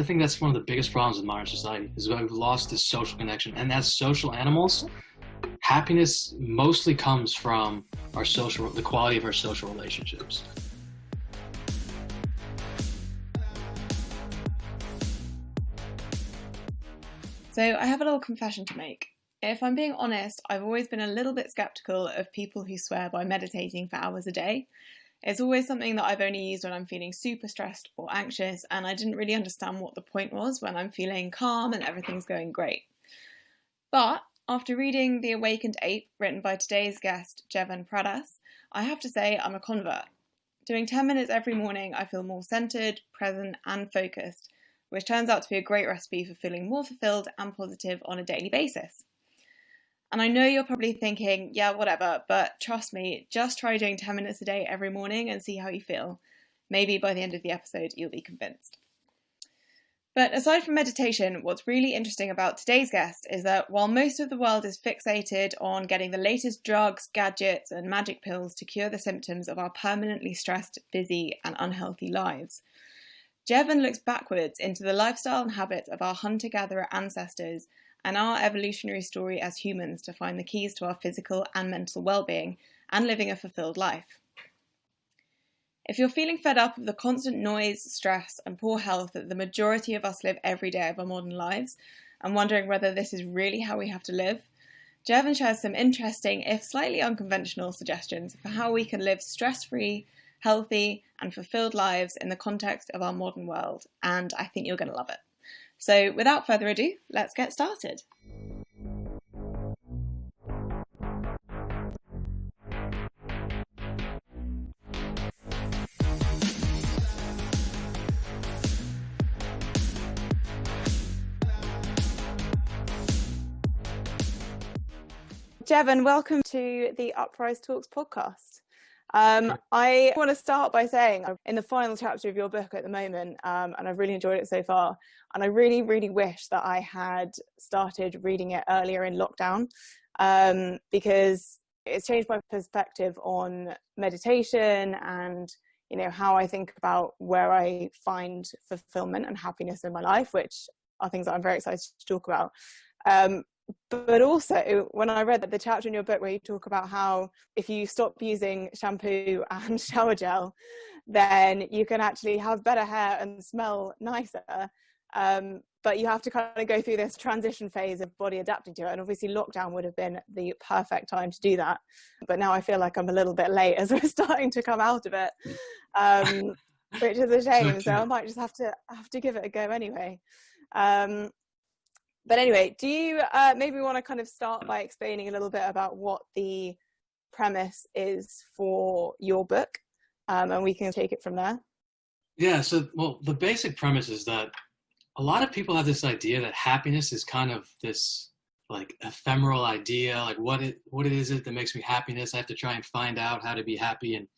I think that's one of the biggest problems with modern society, is that we've lost this social connection. And as social animals, happiness mostly comes from the quality of our social relationships. So I have a little confession to make. If I'm being honest, I've always been a little bit skeptical of people who swear by meditating for hours a day. It's always something that I've only used when I'm feeling super stressed or anxious, and I didn't really understand what the point was when I'm feeling calm and everything's going great. But after reading The Awakened Ape, written by today's guest, Jevan Pradas, I have to say I'm a convert. Doing 10 minutes every morning, I feel more centered, present, and focused, which turns out to be a great recipe for feeling more fulfilled and positive on a daily basis. And I know you're probably thinking, yeah, whatever, but trust me, just try doing 10 minutes a day every morning and see how you feel. Maybe by the end of the episode, you'll be convinced. But aside from meditation, what's really interesting about today's guest is that while most of the world is fixated on getting the latest drugs, gadgets, and magic pills to cure the symptoms of our permanently stressed, busy, and unhealthy lives, Jevan looks backwards into the lifestyle and habits of our hunter-gatherer ancestors and our evolutionary story as humans to find the keys to our physical and mental well-being and living a fulfilled life. If you're feeling fed up of the constant noise, stress, and poor health that the majority of us live every day of our modern lives, and wondering whether this is really how we have to live, Jevan shares some interesting, if slightly unconventional, suggestions for how we can live stress-free, healthy, and fulfilled lives in the context of our modern world, and I think you're going to love it. So without further ado, let's get started. Jevan, welcome to the Uprise Talks podcast. I want to start by saying I'm in the final chapter of your book at the moment, and I've really enjoyed it so far. And I really, really wish that I had started reading it earlier in lockdown, because it's changed my perspective on meditation and, you know, how I think about where I find fulfillment and happiness in my life, which are things that I'm very excited to talk about. But also, when I read the chapter in your book where you talk about how if you stop using shampoo and shower gel, then you can actually have better hair and smell nicer. But you have to kind of go through this transition phase of body adapting to it. And obviously lockdown would have been the perfect time to do that. But now I feel like I'm a little bit late as we're starting to come out of it, which is a shame. So I might just have to give it a go anyway. But anyway, do you maybe want to kind of start by explaining a little bit about what the premise is for your book, and we can take it from there? Yeah, so, well, the basic premise is that a lot of people have this idea that happiness is kind of this like ephemeral idea, like what is it that makes me happiness? I have to try and find out how to be happy. And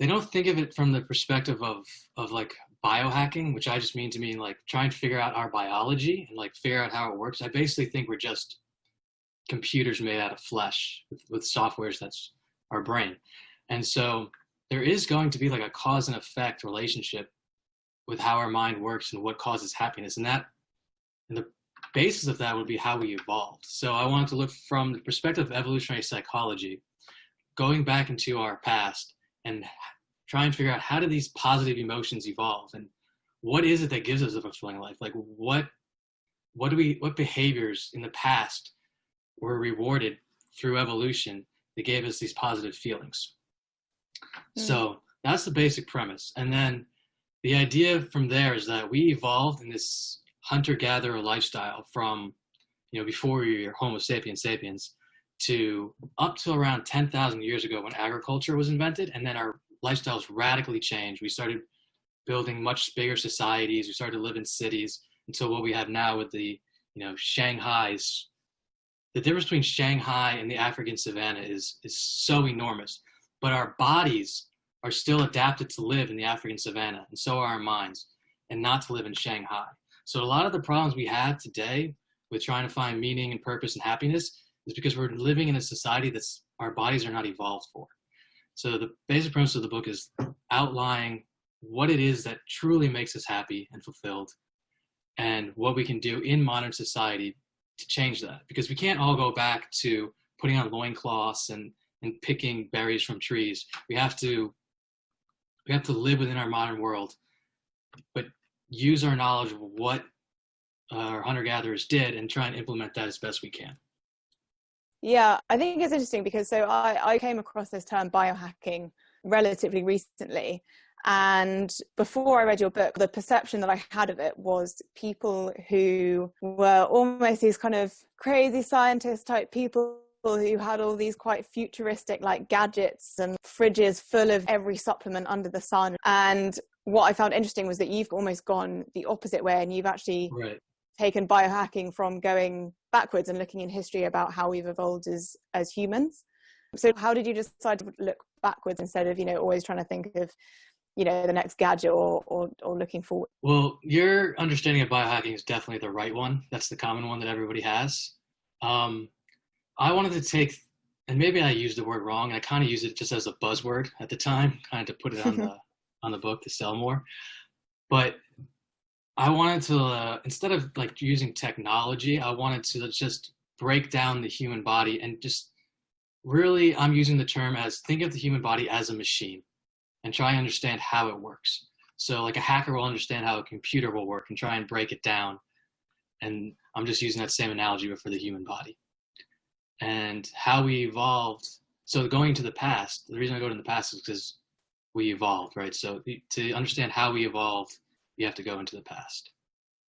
they don't think of it from the perspective of like biohacking, which I just mean to mean like trying to figure out our biology and like figure out how it works. I basically think we're just computers made out of flesh with softwares that's our brain. And so there is going to be like a cause and effect relationship with how our mind works and what causes happiness. And the basis of that would be how we evolved. So I wanted to look from the perspective of evolutionary psychology, going back into our past and try and figure out how do these positive emotions evolve and what is it that gives us a fulfilling life? Like what behaviors in the past were rewarded through evolution that gave us these positive feelings? So that's the basic premise. And then the idea from there is that we evolved in this hunter-gatherer lifestyle from, you know, before we were Homo sapiens sapiens to up to around 10,000 years ago when agriculture was invented, and then our lifestyles radically changed. We started building much bigger societies. We started to live in cities until what we have now with the, you know, Shanghai's. The difference between Shanghai and the African savannah is so enormous. But our bodies are still adapted to live in the African savannah, and so are our minds, and not to live in Shanghai. So a lot of the problems we have today with trying to find meaning and purpose and happiness is because we're living in a society that's our bodies are not evolved for. So the basic premise of the book is outlining what it is that truly makes us happy and fulfilled, and what we can do in modern society to change that. Because we can't all go back to putting on loincloths and picking berries from trees. We have to live within our modern world, but use our knowledge of what our hunter-gatherers did and try and implement that as best we can. Yeah, I think it's interesting because I came across this term biohacking relatively recently. And before I read your book, the perception that I had of it was people who were almost these kind of crazy scientist type people who had all these quite futuristic like gadgets and fridges full of every supplement under the sun. And what I found interesting was that you've almost gone the opposite way, and you've actually taken biohacking from going backwards and looking in history about how we've evolved as humans. So how did you decide to look backwards instead of, always trying to think of, the next gadget or looking forward? Well, your understanding of biohacking is definitely the right one. That's the common one that everybody has. I wanted to take, and maybe I used the word wrong, and I kind of used it just as a buzzword at the time, kind of to put it on the book to sell more. But I wanted to, instead of like using technology, I wanted to just break down the human body and just really, I'm using the term as, think of the human body as a machine and try and understand how it works. So like a hacker will understand how a computer will work and try and break it down. And I'm just using that same analogy, but for the human body. And how we evolved. So going to the past, the reason I go to the past is because we evolved, right? So to understand how we evolved, you have to go into the past.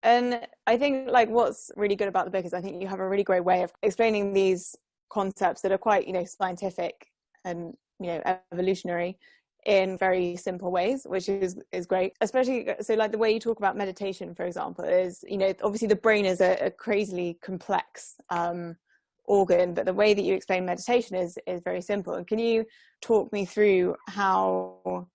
And I think like what's really good about the book is I think you have a really great way of explaining these concepts that are quite, scientific and, evolutionary in very simple ways, which is great. Especially, so like the way you talk about meditation, for example, is, obviously the brain is a crazily complex organ, but the way that you explain meditation is very simple. And can you talk me through how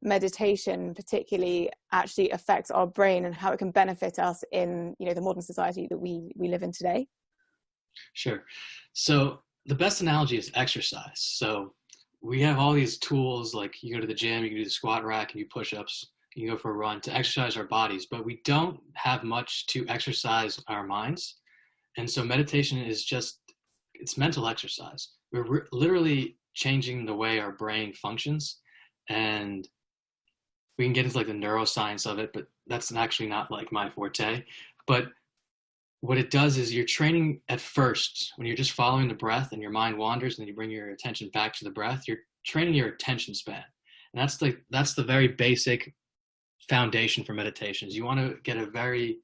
meditation particularly actually affects our brain and how it can benefit us in, the modern society that we live in today? Sure. So the best analogy is exercise. So we have all these tools, like you go to the gym, you can do the squat rack and do push-ups, you can go for a run to exercise our bodies, but we don't have much to exercise our minds. And so meditation is just, it's mental exercise. We're literally changing the way our brain functions, and we can get into like the neuroscience of it, but that's actually not like my forte. But what it does is you're training at first, when you're just following the breath and your mind wanders and then you bring your attention back to the breath, you're training your attention span. And that's the very basic foundation for meditations. You want to get a very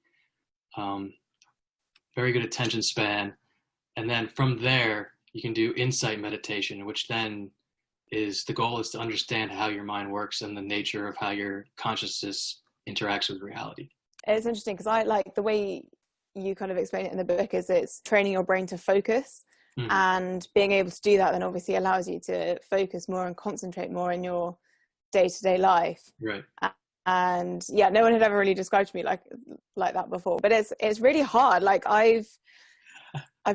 good attention span. And then from there, you can do insight meditation, which then the goal is to understand how your mind works and the nature of how your consciousness interacts with reality. It's interesting because I like the way you kind of explain it in the book is it's training your brain to focus, and being able to do that then obviously allows you to focus more and concentrate more in your day-to-day life. Right. And yeah, no one had ever really described to me like that before, but it's really hard. Like I've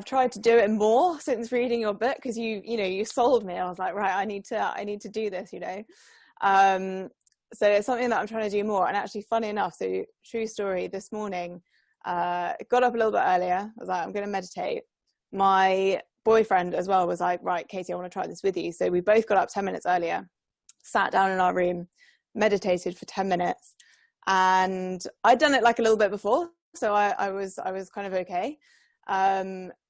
tried to do it more since reading your book because you sold me. I was like, right, I need to do this, so it's something that I'm trying to do more. And actually, funny enough, so true story, this morning got up a little bit earlier. I was like, I'm going to meditate. My boyfriend as well was like, right, Katie, I want to try this with you. So we both got up 10 minutes earlier, sat down in our room, meditated for 10 minutes, and I'd done it like a little bit before, so I was kind of okay.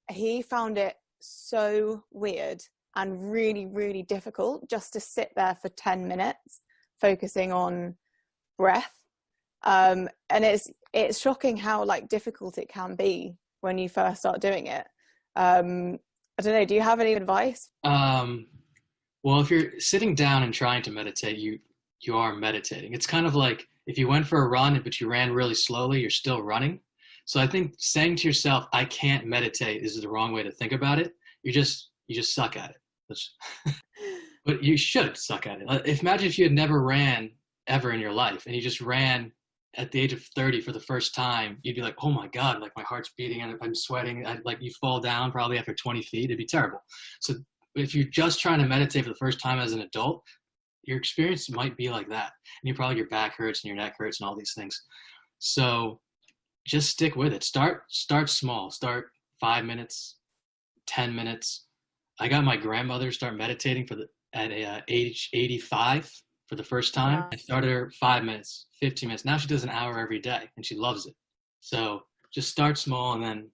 He found it so weird and really, really difficult just to sit there for 10 minutes focusing on breath. And it's shocking how like difficult it can be when you first start doing it. I don't know, do you have any advice? Well, if you're sitting down and trying to meditate, you are meditating. It's kind of like if you went for a run, but you ran really slowly, you're still running. So I think saying to yourself, I can't meditate, is the wrong way to think about it. You just suck at it. But you should suck at it. Imagine if you had never ran ever in your life and you just ran at the age of 30 for the first time. You'd be like, oh my God, like my heart's beating and I'm sweating. Like you fall down probably after 20 feet. It'd be terrible. So if you're just trying to meditate for the first time as an adult, your experience might be like that. And your back hurts and your neck hurts and all these things. So just stick with it. Start small. Start 5 minutes, 10 minutes. I got my grandmother to start meditating at age 85 for the first time. Wow. I started her 5 minutes, 15 minutes. Now she does an hour every day and she loves it. So just start small, and then,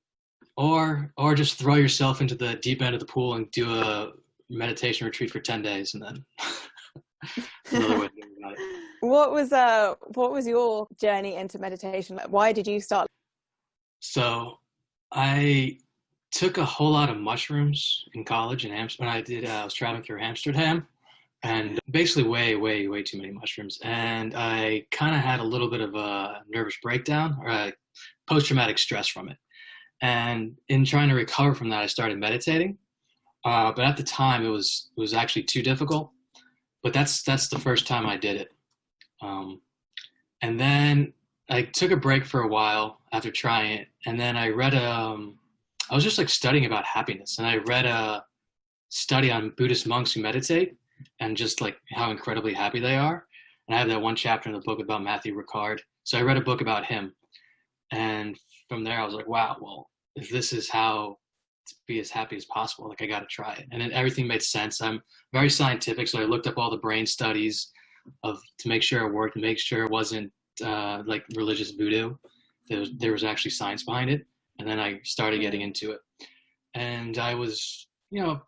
or just throw yourself into the deep end of the pool and do a meditation retreat for 10 days. And then another way to think about it. What was your journey into meditation? Why did you start? So I took a whole lot of mushrooms in college in Amsterdam. I was traveling through Amsterdam, and basically way too many mushrooms. And I kind of had a little bit of a nervous breakdown, or a post-traumatic stress from it. And in trying to recover from that, I started meditating. But at the time, it was actually too difficult. But that's the first time I did it. And then I took a break for a while after trying it. And then I read I was just like studying about happiness. And I read a study on Buddhist monks who meditate and just like how incredibly happy they are. And I have that one chapter in the book about Matthew Ricard. So I read a book about him. And from there, I was like, wow, well, if this is how to be as happy as possible, like I got to try it. And then everything made sense. I'm very scientific. So I looked up all the brain studies to make sure it worked, and make sure it wasn't like religious voodoo. There was actually science behind it. And then I started getting into it. And I was,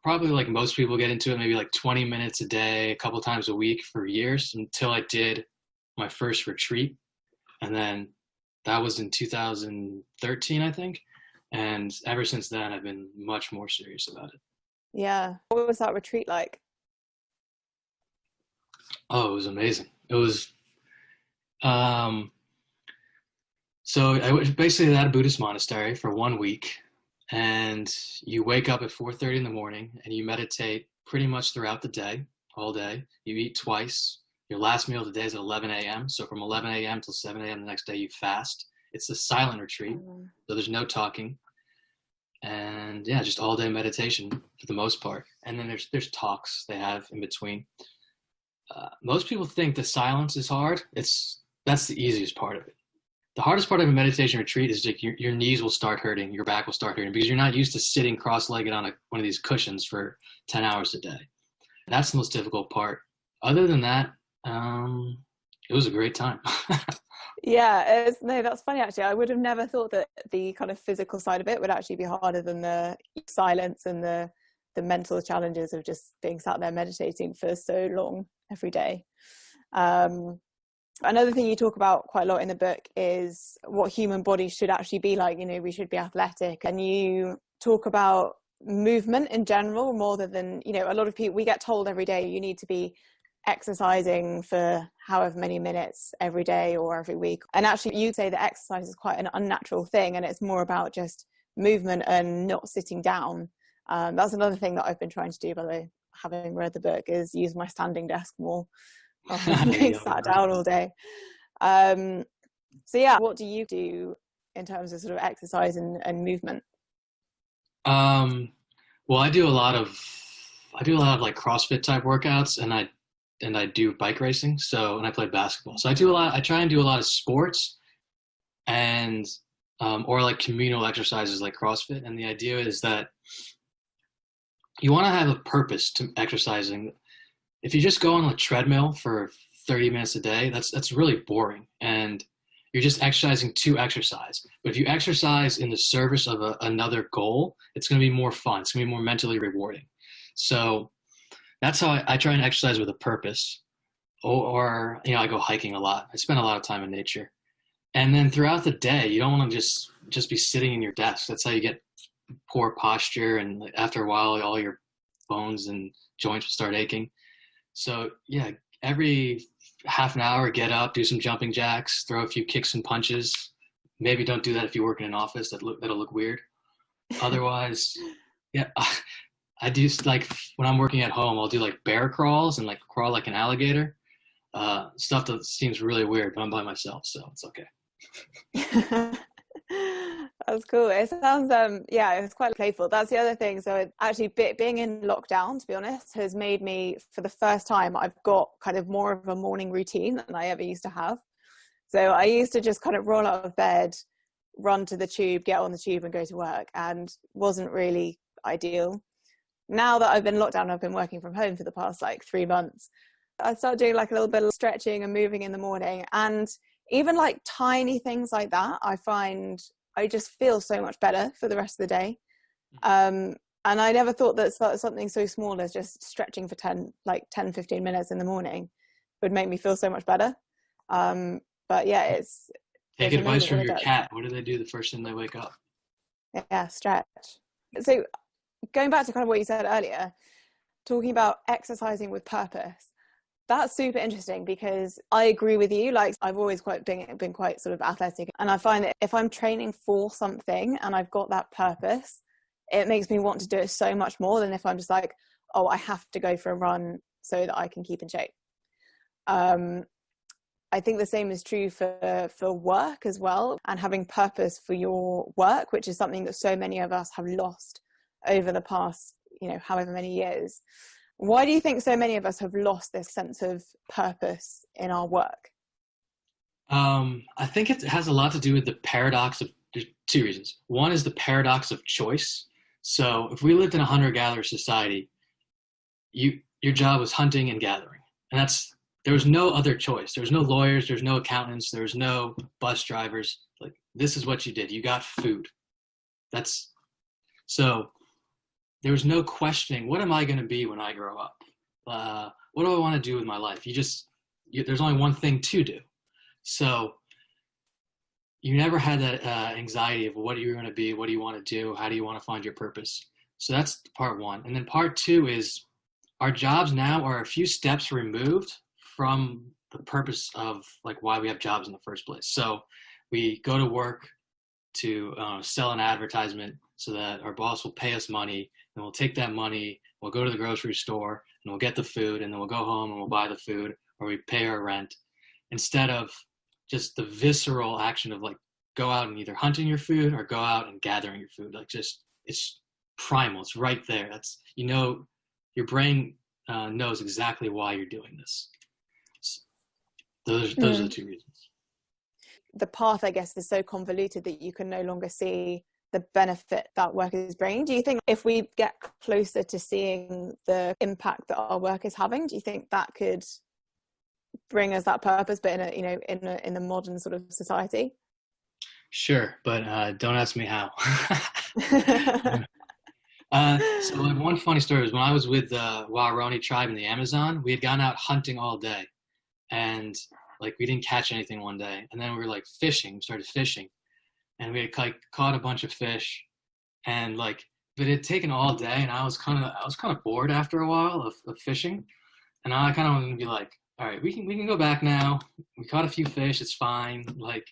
probably like most people get into it, maybe like 20 minutes a day, a couple times a week for years, until I did my first retreat. And then that was in 2013, I think. And ever since then, I've been much more serious about it. Yeah. What was that retreat like? Oh, it was amazing. It was, so I was basically at a Buddhist monastery for 1 week, and you wake up at 4:30 in the morning and you meditate pretty much throughout the day, all day. You eat twice. Your last meal of the day is at 11 a.m. So from 11 a.m. till 7 a.m. the next day, you fast. It's a silent retreat, so there's no talking. And yeah, just all day meditation for the most part. And then there's talks they have in between. Most people think the silence is hard. That's the easiest part of it. The hardest part of a meditation retreat is like your knees will start hurting, your back will start hurting, because you're not used to sitting cross-legged on one of these cushions for 10 hours a day. That's the most difficult part. Other than that, it was a great time. Yeah, no, that's funny actually. I would have never thought that the kind of physical side of it would actually be harder than the silence and the mental challenges of just being sat there meditating for so long every day. Another thing you talk about quite a lot in the book is what human bodies should actually be like. We should be athletic, and you talk about movement in general more than, a lot of people, we get told every day you need to be exercising for however many minutes every day or every week. And actually you say that exercise is quite an unnatural thing, and it's more about just movement and not sitting down. That's another thing that I've been trying to do, by the way, having read the book, is use my standing desk more. Being sat down all day. So yeah, what do you do in terms of sort of exercise and movement? Well, I do a lot of like CrossFit type workouts, and I do bike racing. And I play basketball. So I try and do a lot of sports, and or like communal exercises like CrossFit. And the idea is that you want to have a purpose to exercising. If you just go on a treadmill for 30 minutes a day, that's really boring, and you're just exercising to exercise. But if you exercise in the service of another goal, it's going to be more fun. It's going to be more mentally rewarding. So that's how I try and exercise with a purpose. Or I go hiking a lot. I spend a lot of time in nature. And then throughout the day, you don't want to just be sitting in your desk. That's how you get poor posture, and after a while, all your bones and joints will start aching. So yeah, every half an hour, get up, do some jumping jacks, throw a few kicks and punches. Maybe don't do that if you work in an office. That'll look weird. Otherwise, yeah, I do, like when I'm working at home, I'll do like bear crawls and like crawl like an alligator. Stuff that seems really weird, but I'm by myself, so it's okay. That's cool. It sounds, yeah, it's quite playful. That's the other thing. So actually being in lockdown, to be honest, has made me, for the first time, I've got kind of more of a morning routine than I ever used to have. So I used to just kind of roll out of bed, run to the tube, get on the tube and go to work, and wasn't really ideal. Now that I've been locked down, I've been working from home for the past like 3 months. I started doing like a little bit of stretching and moving in the morning, and even like tiny things like that, I find I just feel so much better for the rest of the day. And I never thought that something so small as just stretching for 10, 15 minutes in the morning would make me feel so much better. But yeah, take advice from your cat. What do they do the first thing they wake up? Yeah, stretch. So going back to kind of what you said earlier, talking about exercising with purpose, that's super interesting, because I agree with you. Like, I've always been quite sort of athletic, and I find that if I'm training for something and I've got that purpose, it makes me want to do it so much more than if I'm just like, oh, I have to go for a run so that I can keep in shape. I think the same is true for work as well, and having purpose for your work, which is something that so many of us have lost over the past, however many years. Why do you think so many of us have lost this sense of purpose in our work? I think it has a lot to do with the paradox of, there's 2 reasons. One is the paradox of choice. So if we lived in a hunter-gatherer society, your job was hunting and gathering. And there was no other choice. There was no lawyers, there's no accountants, there's no bus drivers. Like, this is what you did. You got food. So there was no questioning, what am I going to be when I grow up? What do I want to do with my life? There's only one thing to do. So you never had that anxiety of what are you going to be? What do you want to do? How do you want to find your purpose? So that's part one. And then part two is our jobs now are a few steps removed from the purpose of like why we have jobs in the first place. So we go to work to sell an advertisement so that our boss will pay us money, and we'll take that money, we'll go to the grocery store and we'll get the food, and then we'll go home and we'll buy the food, or we pay our rent, instead of just the visceral action of like go out and either hunting your food or go out and gathering your food. Like, just, it's primal, it's right there. That's, your brain knows exactly why you're doing this. So those are the 2 reasons. The path, I guess, is so convoluted that you can no longer see the benefit that work is bringing. Do you think if we get closer to seeing the impact that our work is having, do you think that could bring us that purpose, but in a modern sort of society? Sure, but don't ask me how. So like, one funny story was when I was with the Waorani tribe in the Amazon, we had gone out hunting all day, and like we didn't catch anything one day, and then we were like started fishing, and we had like caught a bunch of fish, and like, but it had taken all day, and I was kind of bored after a while of fishing, and I kind of wanted to be like, all right, we can go back now. We caught a few fish, it's fine. Like,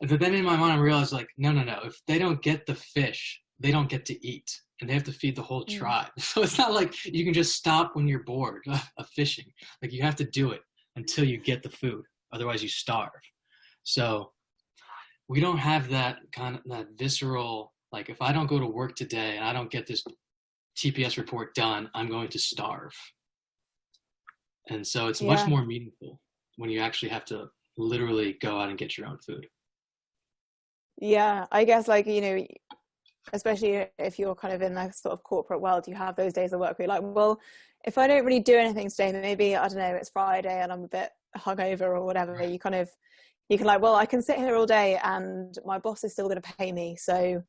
but then in my mind I realized like, no, if they don't get the fish, they don't get to eat, and they have to feed the whole tribe. So it's not like you can just stop when you're bored of fishing. Like, you have to do it until you get the food, otherwise you starve. So we don't have that visceral, like, if I don't go to work today and I don't get this TPS report done, I'm going to starve. And so it's much more meaningful when you actually have to literally go out and get your own food. Yeah, I guess, like, especially if you're kind of in that sort of corporate world, you have those days of work where you're like, well, if I don't really do anything today, maybe, I don't know, it's Friday and I'm a bit hungover or whatever, you can like, well, I can sit here all day and my boss is still going to pay me, so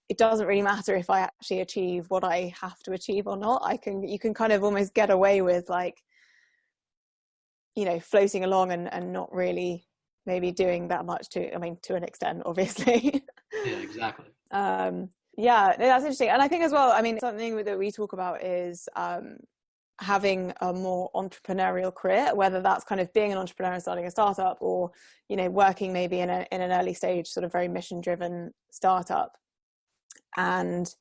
it doesn't really matter if I actually achieve what I have to achieve or not. You can kind of almost get away with, like, floating along and not really maybe doing that much to an extent, obviously. Yeah, exactly. Yeah, that's interesting. And I think as well, something that we talk about is having a more entrepreneurial career, whether that's kind of being an entrepreneur and starting a startup, or working maybe in an early stage sort of very mission driven startup. And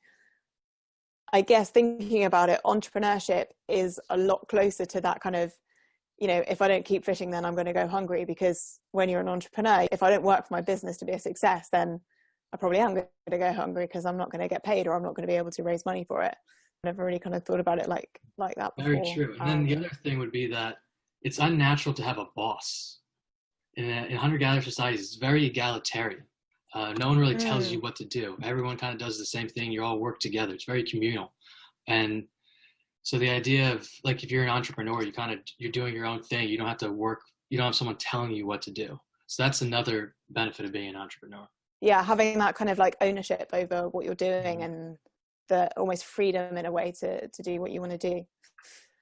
I guess thinking about it, entrepreneurship is a lot closer to that kind of, if I don't keep fishing, then I'm going to go hungry. Because when you're an entrepreneur, if I don't work for my business to be a success, then I probably am going to go hungry because I'm not going to get paid, or I'm not going to be able to raise money for it. I never really kind of thought about it like that before. Very true. And then the other thing would be that it's unnatural to have a boss. In hunter-gatherer societies, it's very egalitarian. No one really tells you what to do. Everyone kind of does the same thing. You all work together. It's very communal. And so the idea of, like, if you're an entrepreneur, you're doing your own thing. You don't have to work. You don't have someone telling you what to do. So that's another benefit of being an entrepreneur. Yeah, having that kind of like ownership over what you're doing and the almost freedom in a way to do what you want to do.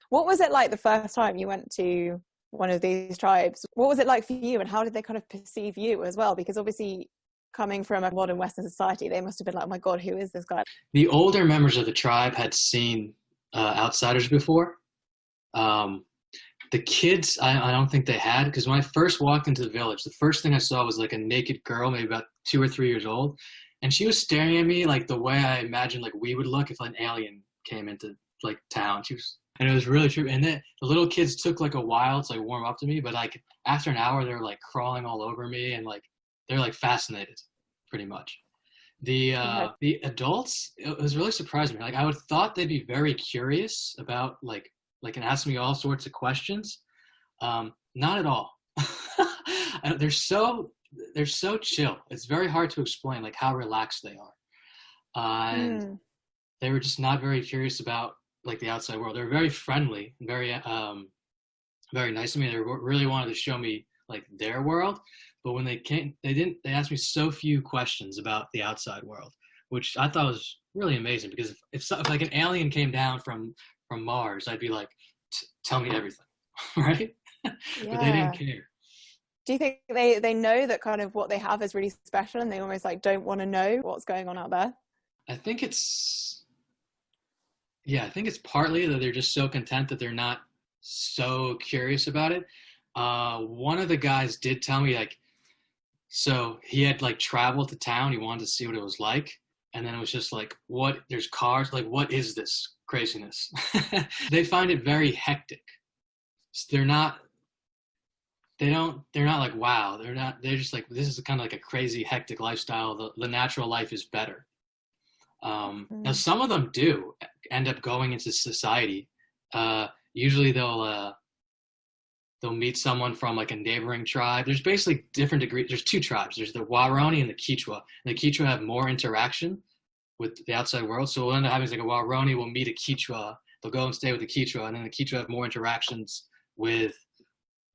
What was it like the first time you went to one of these tribes? What was it like for you, and how did they kind of perceive you as well? Because obviously, coming from a modern Western society, they must have been like, oh my God, who is this guy? The older members of the tribe had seen outsiders before. The kids, I don't think they had, because when I first walked into the village, the first thing I saw was like a naked girl, maybe about 2 or 3 years old. And she was staring at me like the way I imagined like we would look if an alien came into like town. And it was really true. And then the little kids took like a while to like warm up to me, but like after an hour, they were like crawling all over me, and like they're like fascinated, pretty much. The adults, it was really surprising me. Like I would thought they'd be very curious about like and ask me all sorts of questions. Not at all. They're so chill. It's very hard to explain like how relaxed they are. And they were just not very curious about like the outside world. They're very friendly, very nice to me. They really wanted to show me like their world. But when they came, they asked me so few questions about the outside world, which I thought was really amazing, because if like an alien came down from Mars, I'd be like, tell me everything, right? Yeah. But they didn't care. Do you think they know that kind of what they have is really special, and they almost like don't want to know what's going on out there? I think it's partly that they're just so content that they're not so curious about it. One of the guys did tell me, like, so he had like traveled to town. He wanted to see what it was like. And then it was just like, there's cars, like, what is this craziness? They find it very hectic. So they're not like, wow. They're just like, this is kind of like a crazy, hectic lifestyle. The natural life is better. Now some of them do end up going into society. Usually they'll meet someone from like a neighboring tribe. There's basically different degrees. There's two tribes. There's the Waorani and the Quechua. And the Quechua have more interaction with the outside world. So we'll end up having like a Waorani will meet a Quechua. They'll go and stay with the Quechua, and then the Quechua have more interactions with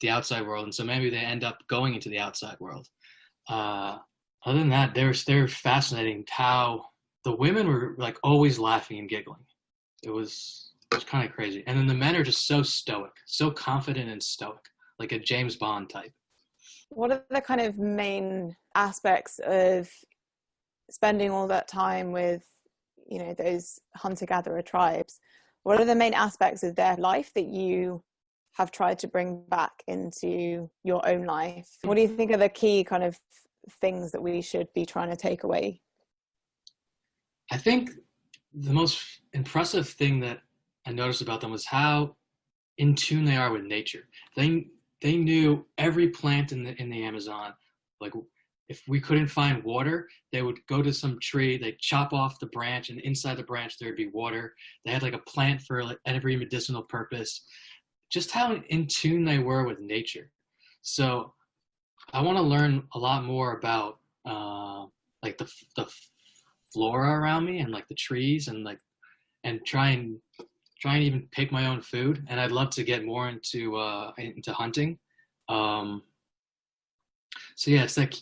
the outside world. And so maybe they end up going into the outside world. Other than that, they're fascinating how the women were like always laughing and giggling. It was kind of crazy. And then the men are just so stoic, so confident and stoic, like a James Bond type. What are the kind of main aspects of spending all that time with, you know, those hunter-gatherer tribes? What are the main aspects of their life that you have tried to bring back into your own life? What do you think are the key kind of things that we should be trying to take away? I think the most impressive thing that I noticed about them was how in tune they are with nature. They knew every plant in the Amazon. Like if we couldn't find water, they would go to some tree, they'd chop off the branch, and inside the branch there'd be water. They had like a plant for like every medicinal purpose. Just how in tune they were with nature. So I want to learn a lot more about like the flora around me and like the trees, and like try and even pick my own food. And I'd love to get more into hunting. So yeah, it's like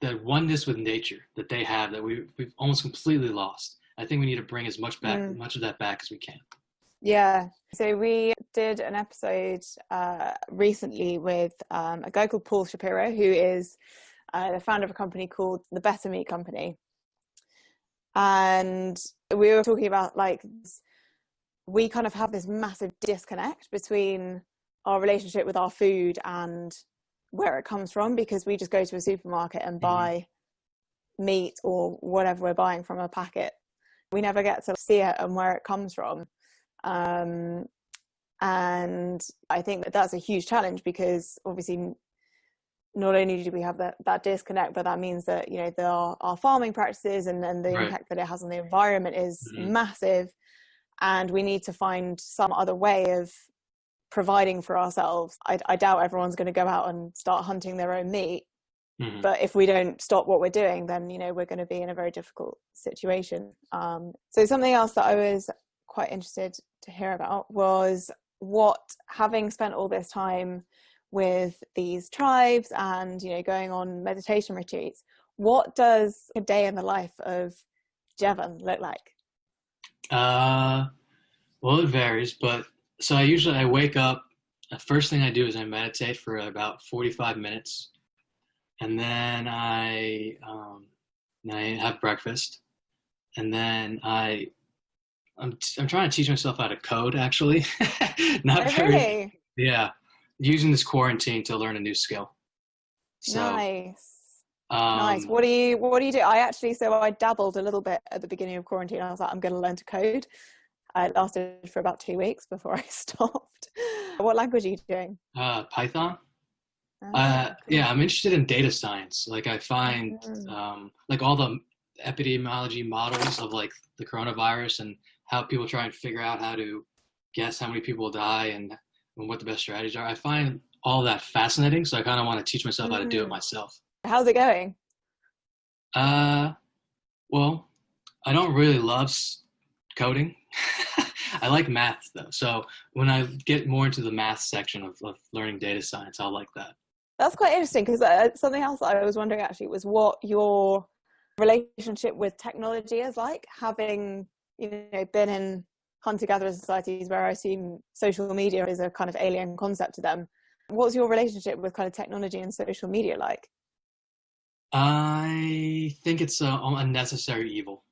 that oneness with nature that they have that we've almost completely lost. I think we need to bring as much of that back as we can. Yeah. So we did an episode recently with a guy called Paul Shapiro, who is the founder of a company called the Better Meat Company. And we were talking about like, we kind of have this massive disconnect between our relationship with our food and where it comes from, because we just go to a supermarket and buy meat or whatever we're buying from a packet. We never get to see it and where it comes from. And I think that that's a huge challenge, because obviously not only do we have that disconnect, but that means that, you know, our farming practices and the Right. impact that it has on the environment is Mm-hmm. massive. And we need to find some other way of providing for ourselves. I doubt everyone's going to go out and start hunting their own meat. Mm-hmm. But if we don't stop what we're doing, then, you know, we're going to be in a very difficult situation. So something else that I was quite interested to hear about was having spent all this time with these tribes and, you know, going on meditation retreats, what does a day in the life of Jevan look like? Well, it varies, but so I wake up. The first thing I do is I meditate for about 45 minutes, and then I have breakfast, and then I'm trying to teach myself how to code, actually. Not Oh, very, really? yeah, using this quarantine to learn a new skill. So, Nice. Nice. um, What do you do? I dabbled a little bit at the beginning of quarantine. I was like, I'm going to learn to code. It lasted for about 2 weeks before I stopped. What language are you doing? Python. Ah, Yeah, cool. I'm interested in data science. Like I find Mm. like all the epidemiology models of like the coronavirus and how people try and figure out how to guess how many people die and what the best strategies are. I find all that fascinating, so I kind of want to teach myself how to do it Mm. myself. How's it going? Uh, well, I don't really love coding. I like math though, so when I get more into the math section of learning data science, I'll like that. That's quite interesting because something else I was wondering actually was what your relationship with technology is like, having, you know, been in hunter-gatherer societies where I assume social media is a kind of alien concept to them. What's your relationship with kind of technology and social media like? I think it's a unnecessary evil.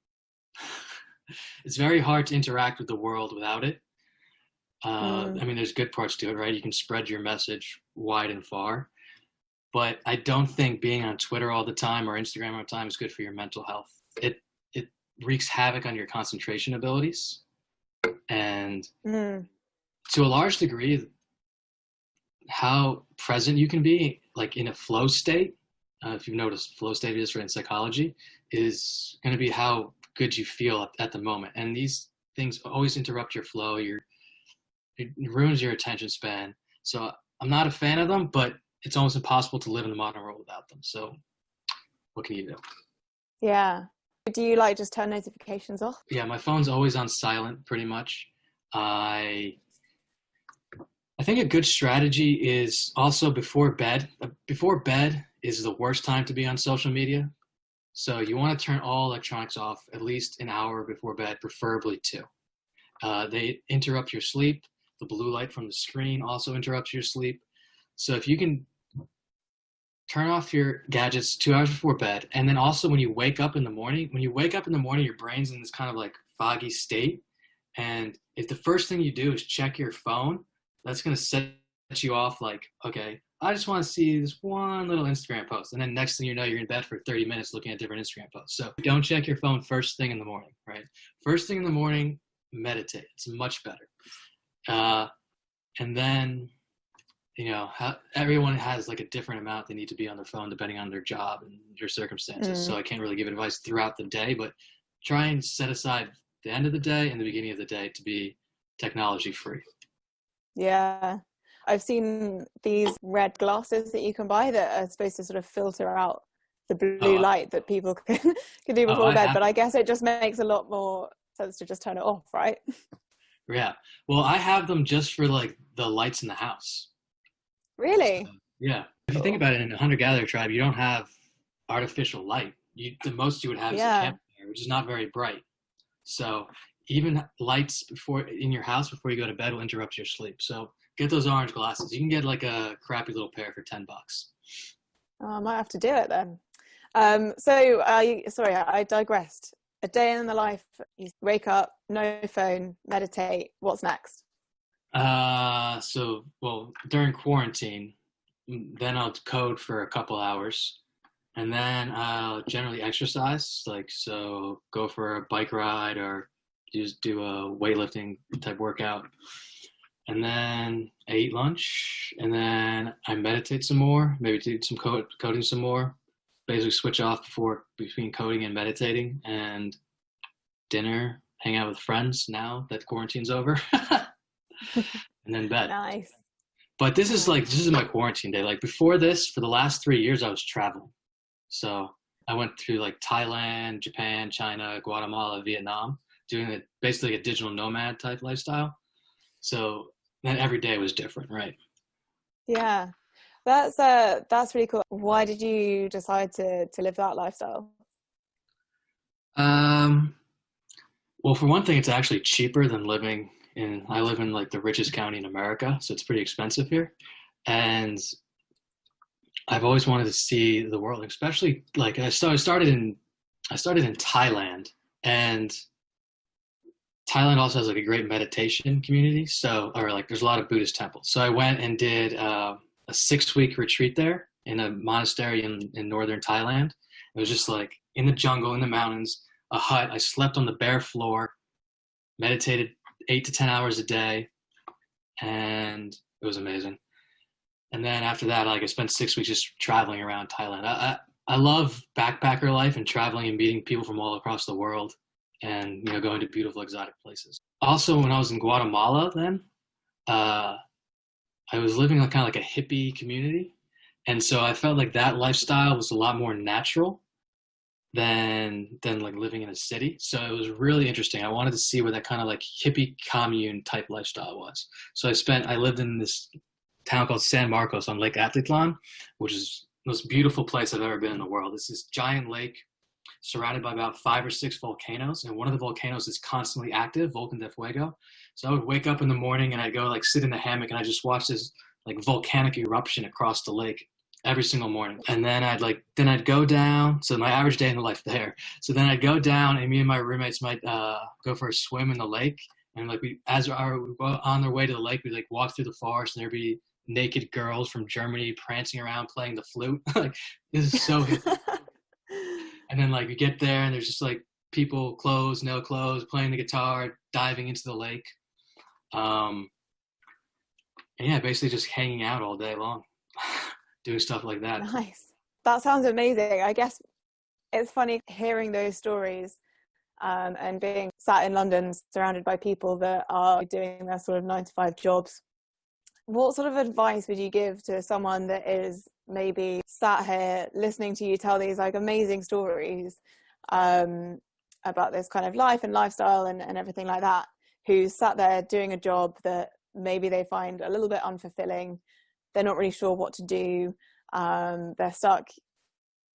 It's very hard to interact with the world without it. Mm, I mean, there's good parts to it, right? You can spread your message wide and far, but I don't think being on Twitter all the time or Instagram all the time is good for your mental health. It wreaks havoc on your concentration abilities, and mm, to a large degree, how present you can be, like in a flow state. If you've noticed, flow state is in psychology, is going to be how good you feel at the moment. And these things always interrupt your flow. It ruins your attention span. So I'm not a fan of them, but it's almost impossible to live in the modern world without them. So what can you do? yeah. Do you like just turn notifications off? Yeah, my phone's always on silent, pretty much. I I think a good strategy is also before bed. Before bed is the worst time to be on social media. So you want to turn all electronics off at least an hour before bed, preferably two. They interrupt your sleep. The blue light from the screen also interrupts your sleep. So if you can turn off your gadgets 2 hours before bed, and then also when you wake up in the morning, your brain's in this kind of like foggy state. And if the first thing you do is check your phone, that's going to set you off like, okay, I just want to see this one little Instagram post. And then next thing you know, you're in bed for 30 minutes looking at different Instagram posts. So don't check your phone first thing in the morning, right? First thing in the morning, meditate. It's much better. And then, everyone has like a different amount they need to be on their phone depending on their job and their circumstances. Mm, So I can't really give advice throughout the day, but try and set aside the end of the day and the beginning of the day to be technology free. yeah. I've seen these red glasses that you can buy that are supposed to sort of filter out the blue Oh, light that people can do oh, before I bed, have but I them. guess it just makes a lot more sense to just turn it off, right? Yeah. Well, I have them just for like the lights in the house. So, Really? yeah. If you think Cool. about it, in a hunter-gatherer tribe, you don't have artificial light. The most you would have is a Yeah. campfire, which is not very bright. So even lights before in your house before you go to bed will interrupt your sleep. So get those orange glasses. You can get like a crappy little pair for $10. I might have to do it then. Sorry, I digressed. A day in the life, you wake up, no phone, meditate. What's next? Well, during quarantine, then I'll code for a couple hours, and then I'll generally exercise. Like, so go for a bike ride or just do a weightlifting type workout. and then I eat lunch, and then I meditate some more, maybe do some coding some more, basically switch off between coding and meditating, and dinner, hang out with friends now that quarantine's over, and then bed. Nice. But this is my quarantine day. Like before this, for the last 3 years, I was traveling. So I went through like Thailand, Japan, China, Guatemala, Vietnam, doing basically a digital nomad type lifestyle. So then every day was different, right? Yeah, that's really cool. Why did you decide to live that lifestyle? Well, for one thing, it's actually cheaper than I live in like the richest county in America, so it's pretty expensive here. And I've always wanted to see the world, especially like I started in Thailand, and Thailand also has like a great meditation community. So, or like there's a lot of Buddhist temples. So I went and did a 6-week retreat there in a monastery in northern Thailand. It was just like in the jungle, in the mountains, a hut. I slept on the bare floor, meditated 8 to 10 hours a day, and it was amazing. And then after that, like I spent 6 weeks just traveling around Thailand. I love backpacker life and traveling and meeting people from all across the world, and going to beautiful exotic places. Also, when I was in Guatemala, then I was living in kind of like a hippie community, and so I felt like that lifestyle was a lot more natural than like living in a city. So it was really interesting. I wanted to see what that kind of like hippie commune type lifestyle was. So I lived in this town called San Marcos on Lake Atitlan, which is the most beautiful place I've ever been in the world. It's this giant lake surrounded by about 5 or 6 volcanoes, and one of the volcanoes is constantly active, Volcan de Fuego. So I would wake up in the morning and I'd go like sit in the hammock and I just watch this like volcanic eruption across the lake every single morning. And then I'd go down. So my average day in the life there. So then I'd go down, and me and my roommates might go for a swim in the lake. And like we on their way to the lake, we like walk through the forest, and there'd be naked girls from Germany prancing around playing the flute. Like this is so hippie. And then like we get there, and there's just like people, clothes, no clothes, playing the guitar, diving into the lake. And yeah, basically just hanging out all day long. Doing stuff like that. Nice. That sounds amazing. I guess it's funny hearing those stories and being sat in London surrounded by people that are doing their sort of 9-to-5 jobs. What sort of advice would you give to someone that is maybe sat here listening to you tell these like amazing stories about this kind of life and lifestyle and everything like that, who's sat there doing a job that maybe they find a little bit unfulfilling? They're not really sure what to do. They're stuck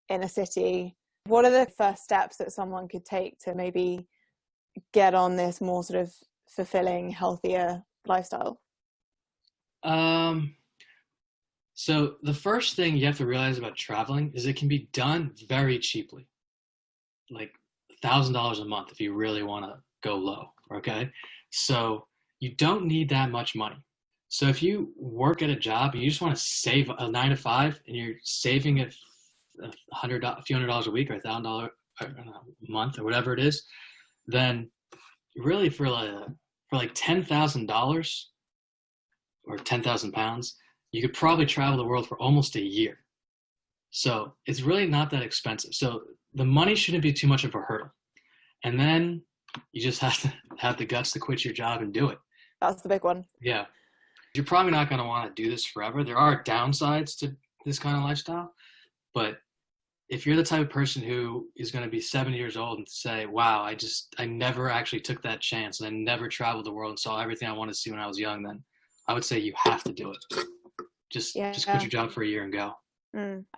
in a city. What are the first steps that someone could take to maybe get on this more sort of fulfilling, healthier lifestyle? So the first thing you have to realize about traveling is it can be done very cheaply, like $1,000 a month if you really want to go low. Okay. So you don't need that much money. So if you work at a job and you just want to save a 9-to-5 and you're saving a few $100 a week or $1,000 a month or whatever it is, then really for like $10,000 or 10,000 pounds, you could probably travel the world for almost a year. So it's really not that expensive. So the money shouldn't be too much of a hurdle. And then you just have to have the guts to quit your job and do it. That's the big one. Yeah. You're probably not going to want to do this forever. There are downsides to this kind of lifestyle, but if you're the type of person who is going to be 70 years old and say, wow, I never actually took that chance and I never traveled the world and saw everything I wanted to see when I was young, then I would say you have to do it. Just quit your job for a year and go.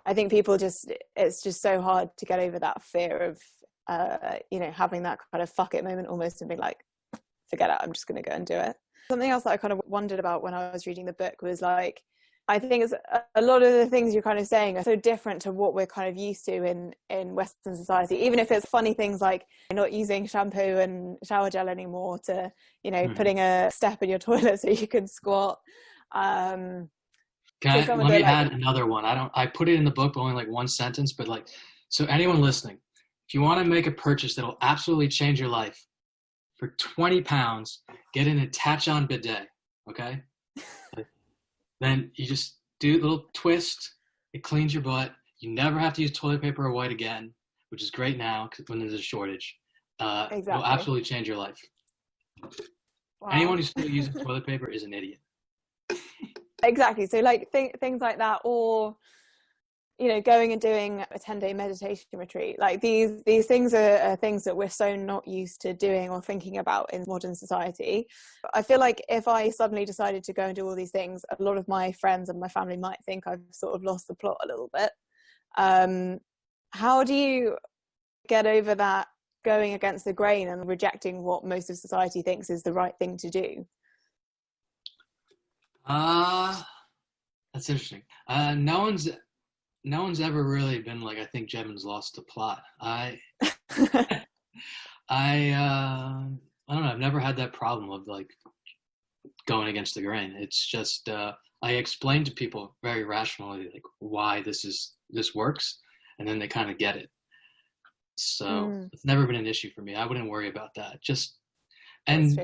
I think people it's just so hard to get over that fear of, having that kind of fuck it moment almost and be like, forget it, I'm just going to go and do it. Something else that I kind of wondered about when I was reading the book was like, I think it's a lot of the things you're kind of saying are so different to what we're kind of used to in Western society, even if it's funny things like not using shampoo and shower gel anymore to, putting a step in your toilet so you can squat. Let me add another one. I put it in the book, but only like one sentence, but like, so anyone listening, if you want to make a purchase that'll absolutely change your life, for 20 pounds, get an attach-on bidet. Okay. Then you just do a little twist. It cleans your butt. You never have to use toilet paper or white again, which is great now when there's a shortage. It'll Exactly. absolutely change your life. Wow. Anyone who still uses toilet paper is an idiot. Exactly. So like things like that, or going and doing a 10-day meditation retreat. Like these things are things that we're so not used to doing or thinking about in modern society. I feel like if I suddenly decided to go and do all these things, a lot of my friends and my family might think I've sort of lost the plot a little bit. How do you get over that going against the grain and rejecting what most of society thinks is the right thing to do? That's interesting. No one's ever really been like, I think Jevans lost the plot. I don't know. I've never had that problem of like going against the grain. It's just I explain to people very rationally like why this works, and then they kind of get it. So it's never been an issue for me. I wouldn't worry about that. Then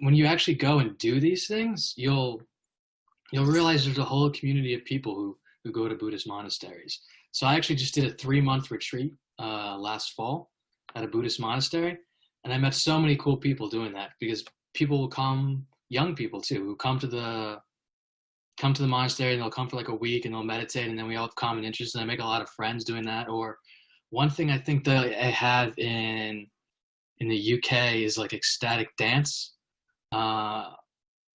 when you actually go and do these things, you'll realize there's a whole community of people who go to Buddhist monasteries. So I actually just did a 3-month retreat last fall at a Buddhist monastery, and I met so many cool people doing that, because people will come, young people too, who come to the monastery, and they'll come for like a week and they'll meditate, and then we all have common interests, and I make a lot of friends doing that. Or one thing I think that I have in the UK is like ecstatic dance.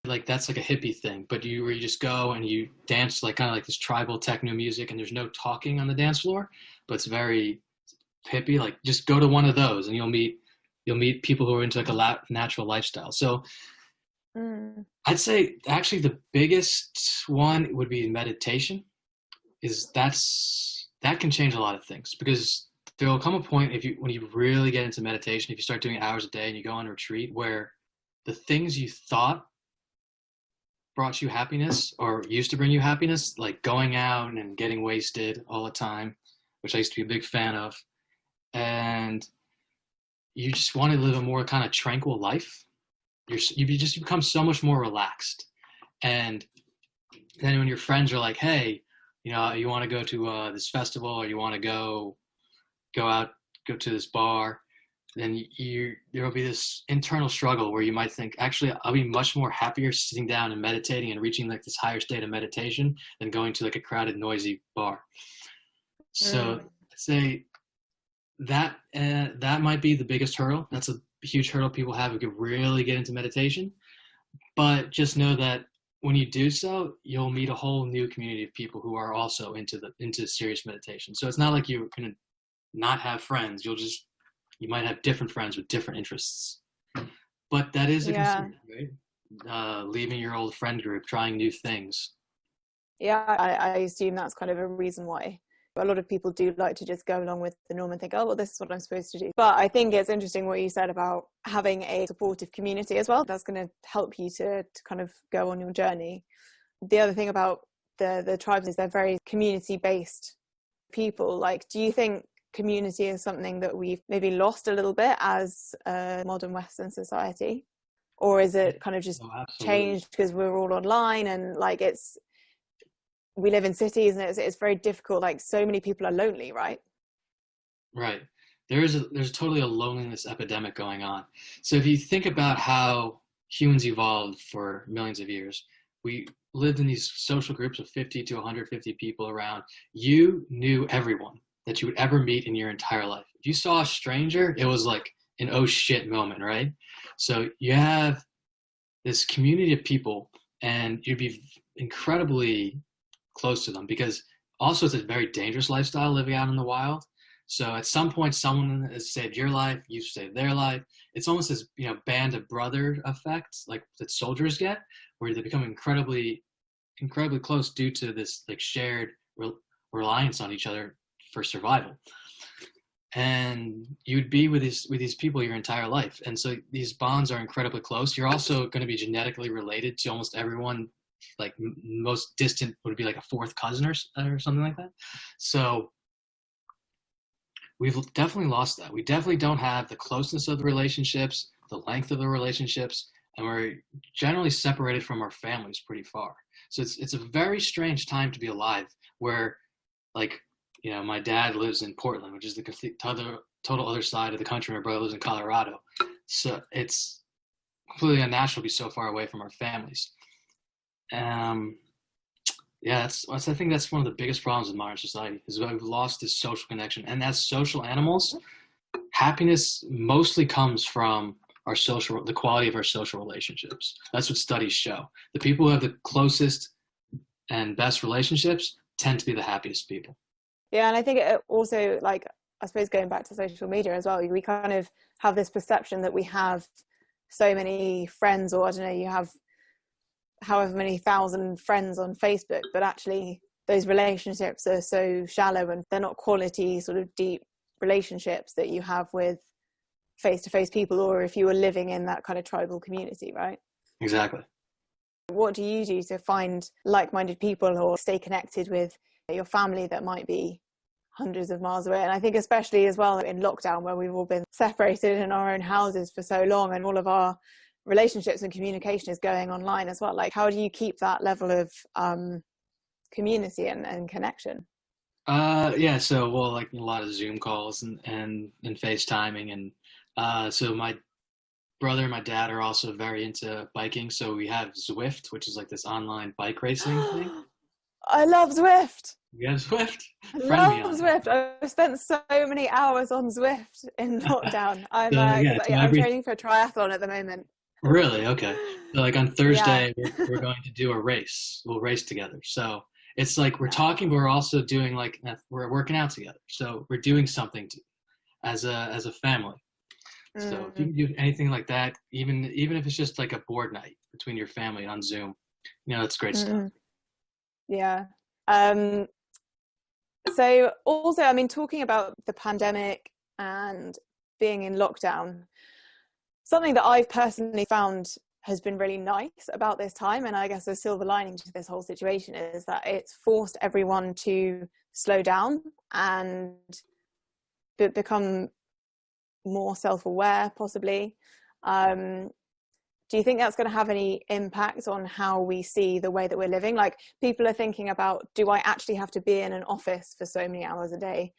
Like that's like a hippie thing, but where you just go and you dance like kind of like this tribal techno music, and there's no talking on the dance floor, but it's very hippie. Like just go to one of those and you'll meet people who are into like a natural lifestyle. So I'd say actually the biggest one would be meditation. That can change a lot of things, because there will come a point when you really get into meditation, if you start doing hours a day and you go on a retreat, where the things you thought brought you happiness or used to bring you happiness, like going out and getting wasted all the time, which I used to be a big fan of, and you just want to live a more kind of tranquil life, you just become so much more relaxed. And then when your friends are like, hey, you want to go to this festival, or you want to go to this bar, then there will be this internal struggle where you might think, actually, I'll be much more happier sitting down and meditating and reaching like this higher state of meditation than going to like a crowded, noisy bar. So I'd say that might be the biggest hurdle. That's a huge hurdle people have who could really get into meditation. But just know that when you do so, you'll meet a whole new community of people who are also into serious meditation. So it's not like you're going to not have friends. You might have different friends with different interests. But that is a concern, right? Leaving your old friend group, trying new things. Yeah, I assume that's kind of a reason why a lot of people do like to just go along with the norm and think, oh, well, this is what I'm supposed to do. But I think it's interesting what you said about having a supportive community as well. That's going to help you to kind of go on your journey. The other thing about the tribes is they're very community-based people. Like, do you think community is something that we've maybe lost a little bit as a modern Western society? Or is it kind of just changed because we're all online and like we live in cities and it's very difficult, like so many people are lonely, right? Right. There's totally a loneliness epidemic going on. So if you think about how humans evolved for millions of years, we lived in these social groups of 50 to 150 people around. You knew everyone that you would ever meet in your entire life. If you saw a stranger, it was like an oh shit moment, right? So you have this community of people and you'd be incredibly close to them, because also it's a very dangerous lifestyle living out in the wild. So at some point someone has saved your life, you've saved their life. It's almost this band of brother effect like that soldiers get, where they become incredibly close due to this like shared reliance on each other for survival. And you'd be with these people your entire life, and so these bonds are incredibly close. You're also going to be genetically related to almost everyone. Like most distant would be like a fourth cousin or something like that. So we've definitely lost that. We definitely don't have the closeness of the relationships, the length of the relationships, and we're generally separated from our families pretty far. So it's a very strange time to be alive, where, like, you know, my dad lives in Portland, which is the complete total other side of the country. My brother lives in Colorado. So it's completely unnatural to be so far away from our families. Yeah, I think that's one of the biggest problems in modern society, is that we've lost this social connection. And as social animals, happiness mostly comes from the quality of our social relationships. That's what studies show. The people who have the closest and best relationships tend to be the happiest people. Yeah, and I think it also, like, I suppose going back to social media as well, we kind of have this perception that we have so many friends, or I don't know, you have however many thousand friends on Facebook, but actually those relationships are so shallow, and they're not quality, sort of deep relationships that you have with face-to-face people, or if you were living in that kind of tribal community, right? Exactly. What do you do to find like-minded people or stay connected with your family that might be hundreds of miles away? And I think especially as well in lockdown, where we've all been separated in our own houses for so long, and all of our relationships and communication is going online as well. Like, how do you keep that level of community and connection? Yeah, so, well, like, a lot of Zoom calls and FaceTiming, and so my brother and my dad are also very into biking, so we have Zwift, which is like this online bike racing thing. I love Zwift. You have Zwift? I Friend me love on it. Zwift. I've spent so many hours on Zwift in lockdown. I'm So I'm training for a triathlon at the moment. Really? Okay. So, like, on Yeah. Thursday, we're going to do a race. We'll race together. So it's like we're talking, but we're also doing, like, we're working out together. So we're doing something as a family. So if you can do anything like that, even if it's just like a board night between your family on Zoom, you know, that's great stuff. Yeah. So also, I mean, talking about the pandemic and being in lockdown, something that I've personally found has been really nice about this time, and I guess a silver lining to this whole situation, is that it's forced everyone to slow down and become more self-aware, possibly. Do you think that's going to have any impact on how we see the way that we're living? Like, people are thinking about, do I actually have to be in an office for so many hours a day?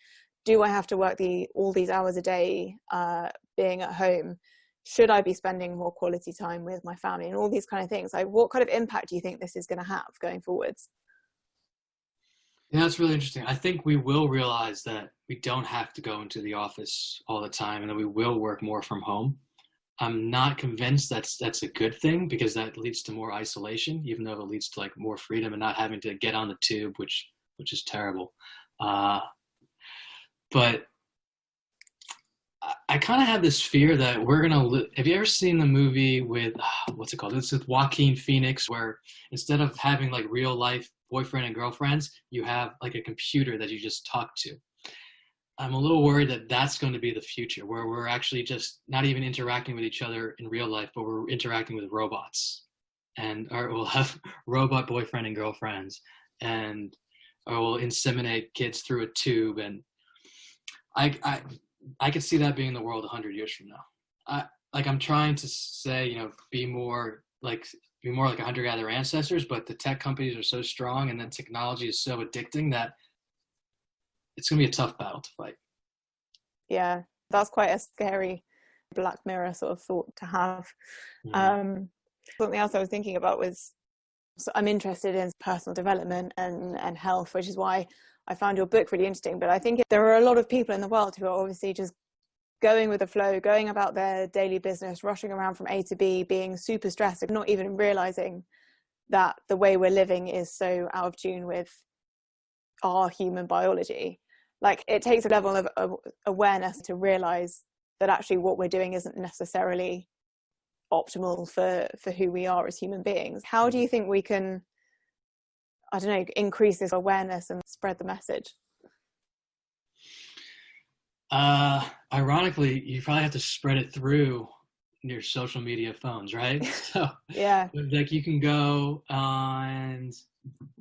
Do I have to work all these hours a day being at home? Should I be spending more quality time with my family, and all these kind of things? Like, what kind of impact do you think this is going to have going forwards? Yeah, that's really interesting. I think we will realize that we don't have to go into the office all the time, and that we will work more from home. I'm not convinced that's a good thing, because that leads to more isolation, even though it leads to, like, more freedom and not having to get on the tube, which is terrible. But I kind of have this fear that we're gonna have you ever seen the movie with what's it called? It's with Joaquin Phoenix, where instead of having, like, real life boyfriend and girlfriends, you have, like, a computer that you just talk to. I'm a little worried that that's going to be the future, where we're actually just not even interacting with each other in real life, but we're interacting with robots, or we'll have robot boyfriend and girlfriends, or we'll inseminate kids through a tube. And I could see that being the world 100 years from now. I'm trying to say, you know, be more like a hunter-gatherer ancestors, but the tech companies are so strong, and then technology is so addicting that it's going to be a tough battle to fight. Yeah, that's quite a scary Black Mirror sort of thought to have. Something else I was thinking about was, so I'm interested in personal development and health, which is why I found your book really interesting. But I think there are a lot of people in the world who are obviously just going with the flow, going about their daily business, rushing around from A to B, being super stressed, and not even realizing that the way we're living is so out of tune with our human biology. Like, it takes a level of awareness to realize that actually what we're doing isn't necessarily optimal for who we are as human beings. How do you think we can, I don't know, increase this awareness and spread the message? Ironically, you probably have to spread it through your social media phones, right? So Yeah, like, you can go on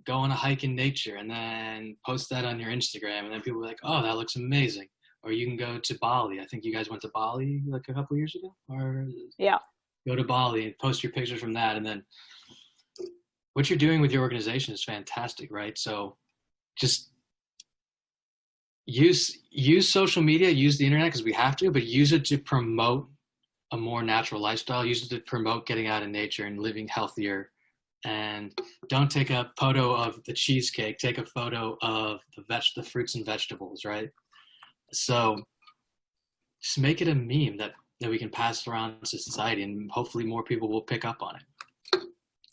a hike in nature and then post that on your Instagram, and then people are like, oh, that looks amazing. Or you can go to Bali. I think you guys went to Bali like a couple years ago, or yeah. go to Bali and post your pictures from that. And then what you're doing with your organization is fantastic, right? So just use social media, use the internet because we have to, but use it to promote a more natural lifestyle. Use it to promote getting out in nature and living healthier. And don't take a photo of the cheesecake. Take a photo of the fruits and vegetables, right? So just make it a meme that we can pass around to society, and hopefully more people will pick up on it.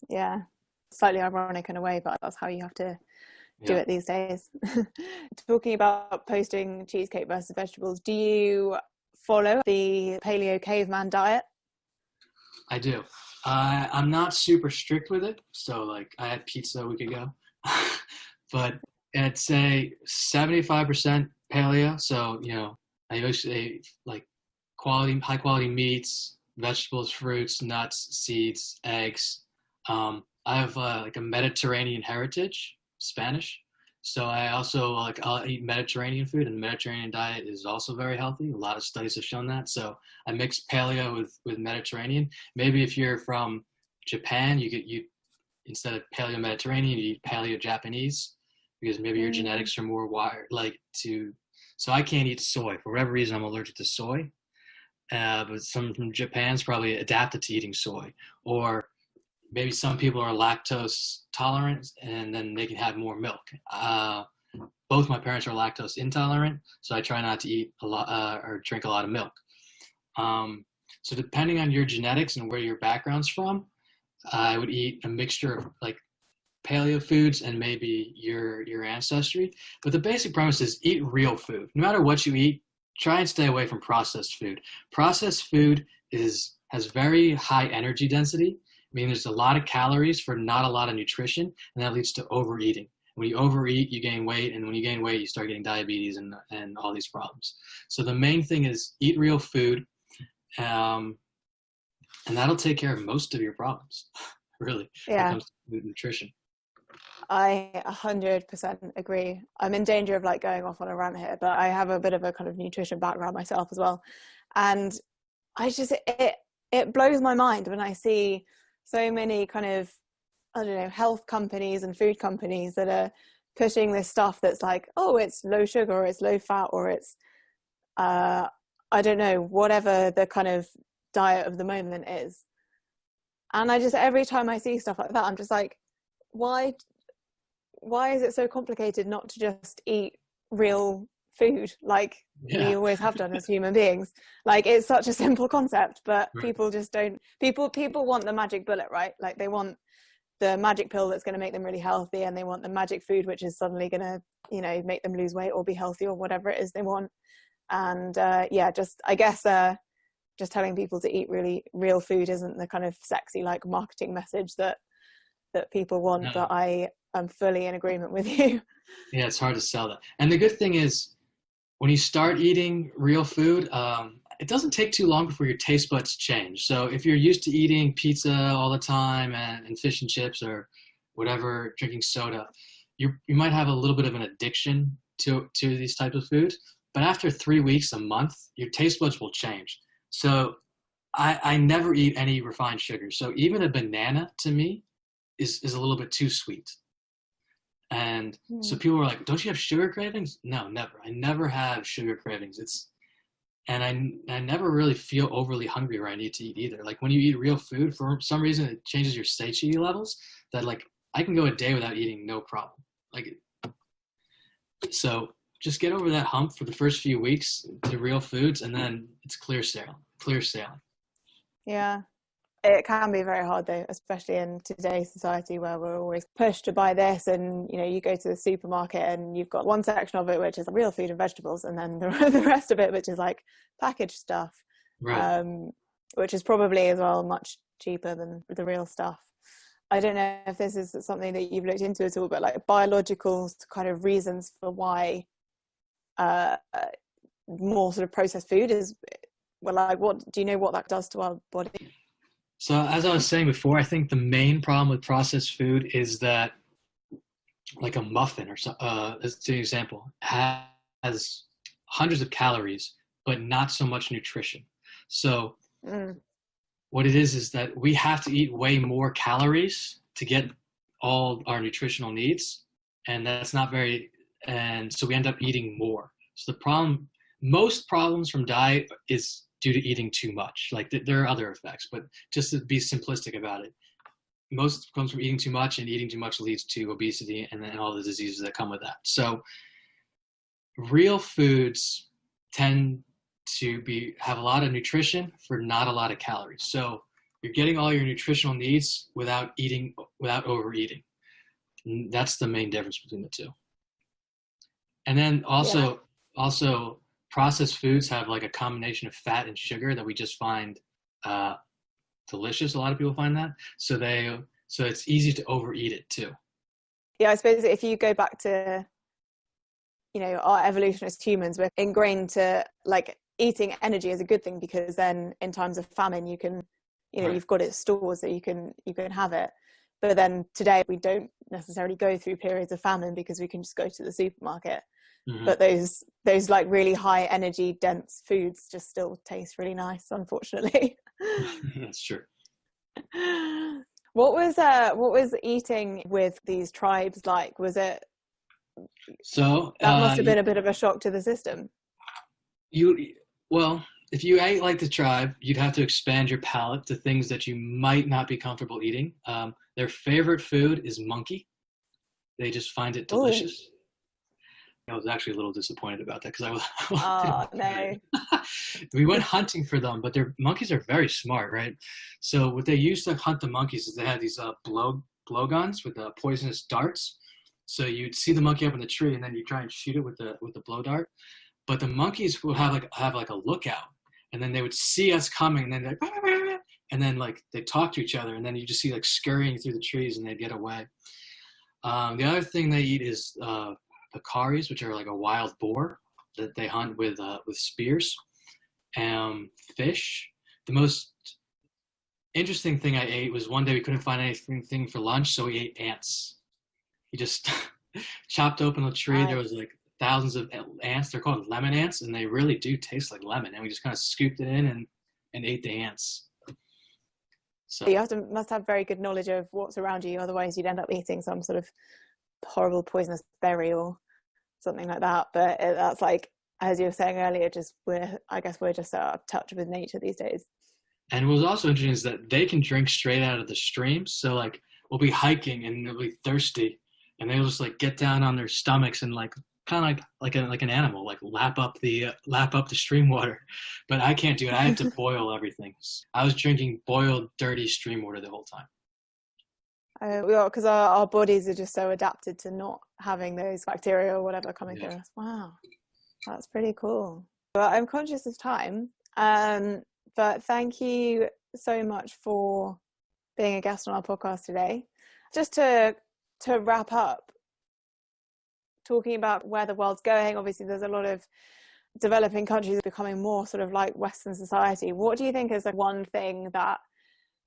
Yeah, slightly ironic in a way, but that's how you have to do it these days. Talking about posting cheesecake versus vegetables, do you follow the paleo caveman diet? I do. I'm not super strict with it. So like I had pizza a week ago, but I'd say 75% paleo. So, I usually like high quality meats, vegetables, fruits, nuts, seeds, eggs. I have like a Mediterranean heritage, Spanish. So I also I'll eat Mediterranean food, and the Mediterranean diet is also very healthy. A lot of studies have shown that. So I mix paleo with Mediterranean. Maybe if you're from Japan, you instead of paleo Mediterranean, you eat paleo Japanese, because maybe your genetics are more wired so I can't eat soy. For whatever reason, I'm allergic to soy. But some from Japan's probably adapted to eating soy. Or maybe some people are lactose tolerant and then they can have more milk. Both my parents are lactose intolerant, so I try not to eat a lot or drink a lot of milk. So depending on your genetics and where your background's from, I would eat a mixture of like paleo foods and maybe your ancestry. But the basic premise is eat real food. No matter what you eat, try and stay away from processed food. Processed food has very high energy density. I mean, there's a lot of calories for not a lot of nutrition, and that leads to overeating. When you overeat, you gain weight, and when you gain weight, you start getting diabetes and all these problems. So the main thing is eat real food, and that'll take care of most of your problems, really, when it comes to nutrition. I 100% agree. I'm in danger of like going off on a rant here, but I have a bit of a kind of nutrition background myself as well. And it blows my mind when I see so many kind of, I don't know, health companies and food companies that are pushing this stuff that's like, oh, it's low sugar or it's low fat or it's, I don't know, whatever the kind of diet of the moment is. And every time I see stuff like that, I'm just like, why is it so complicated not to just eat real food like we always have done as human beings? Like, it's such a simple concept, but people just don't. People want the magic bullet, right? Like, they want the magic pill that's going to make them really healthy, and they want the magic food which is suddenly going to, make them lose weight or be healthy or whatever it is they want. And just telling people to eat really real food isn't the kind of sexy like marketing message that people want. No. But I am fully in agreement with you. Yeah, it's hard to sell that. And the good thing is, when you start eating real food, it doesn't take too long before your taste buds change. So if you're used to eating pizza all the time and fish and chips or whatever, drinking soda, you might have a little bit of an addiction to these types of foods. But after 3 weeks, a month, your taste buds will change. So I never eat any refined sugar. So even a banana to me is a little bit too sweet. And so people were like, don't you have sugar cravings? No, never. I never have sugar cravings. And I never really feel overly hungry where I need to eat either. Like, when you eat real food, for some reason, it changes your satiety levels that, like, I can go a day without eating, no problem. Like, so just get over that hump for the first few weeks to real foods, and then it's clear sailing. Yeah. It can be very hard though, especially in today's society where we're always pushed to buy this, and you go to the supermarket and you've got one section of it which is real food and vegetables, and then the rest of it which is like packaged stuff, right. Which is probably as well much cheaper than the real stuff. I don't know if this is something that you've looked into at all, but like biological kind of reasons for why more sort of processed food is, well, like, what do you know what that does to our body? So as I was saying before, I think the main problem with processed food is that, like a muffin or so, as an example, has hundreds of calories, but not so much nutrition. So what it is that we have to eat way more calories to get all our nutritional needs, and that's not very, and so we end up eating more. So the problem, most problems from diet is due to eating too much. Like there are other effects, but just to be simplistic about it, most comes from eating too much, and eating too much leads to obesity and then all the diseases that come with that. So real foods tend to have a lot of nutrition for not a lot of calories. So you're getting all your nutritional needs without overeating. And that's the main difference between the two. And then also processed foods have like a combination of fat and sugar that we just find delicious. A lot of people find that. So it's easy to overeat it too. Yeah, I suppose if you go back to, our evolution as humans, we're ingrained to like eating energy is a good thing, because then in times of famine you can, Right. You've got it stored so you can have it. But then today we don't necessarily go through periods of famine because we can just go to the supermarket. Mm-hmm. But those like really high energy dense foods just still taste really nice, unfortunately. That's true. What was eating with these tribes like? Was it so that must have been a bit of a shock to the system? If you ate like the tribe, you'd have to expand your palate to things that you might not be comfortable eating. Their favorite food is monkey. They just find it delicious. Ooh. I was actually a little disappointed about that because no. We went hunting for them, but their monkeys are very smart, right? So what they used to hunt the monkeys is they had these blow guns with poisonous darts. So you'd see the monkey up in the tree, and then you try and shoot it with the blow dart. But the monkeys will have like a lookout, and then they would see us coming, and then they're like, and then like they talk to each other, and then you just see like scurrying through the trees, and they get away. The other thing they eat is pecaries, which are like a wild boar that they hunt with spears. Fish. The most interesting thing I ate was one day we couldn't find anything for lunch, so we ate ants. We just chopped open a tree. Nice. There was like thousands of ants. They're called lemon ants, and they really do taste like lemon. And we just kind of scooped it in and ate the ants. So you must have very good knowledge of what's around you. Otherwise, you'd end up eating some sort of horrible poisonous berry or something like that. But that's like, as you were saying earlier, I guess we're just out of touch with nature these days. And what's also interesting is that they can drink straight out of the streams. So like we'll be hiking and they'll be thirsty, and they'll just like get down on their stomachs and like kind of like an animal, like lap up the stream water. But I can't do it. I have to boil everything. I was drinking boiled, dirty stream water the whole time. Because our bodies are just so adapted to not having those bacteria or whatever coming through us. Wow, that's pretty cool. But I'm conscious of time. But thank you so much for being a guest on our podcast today. Just to wrap up, talking about where the world's going, obviously there's a lot of developing countries becoming more sort of like Western society. What do you think is the one thing that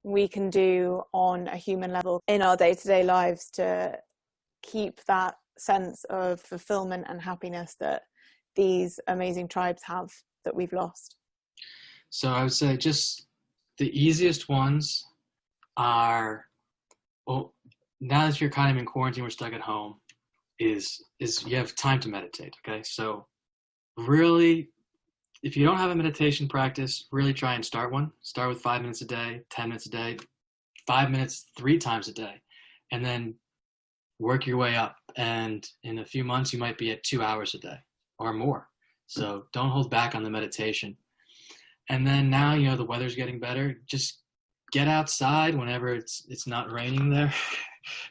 we can do on a human level in our day-to-day lives to keep that sense of fulfillment and happiness that these amazing tribes have that we've lost? So I would say just the easiest ones are, well, now that you're kind of in quarantine, we're stuck at home, is you have time to meditate, okay? So really, if you don't have a meditation practice, really try and start one. Start with 5 minutes a day, 10 minutes a day, 5 minutes 3 times a day, and then work your way up. And in a few months, you might be at 2 hours a day or more. So don't hold back on the meditation. And then now, the weather's getting better. Just get outside whenever it's not raining there,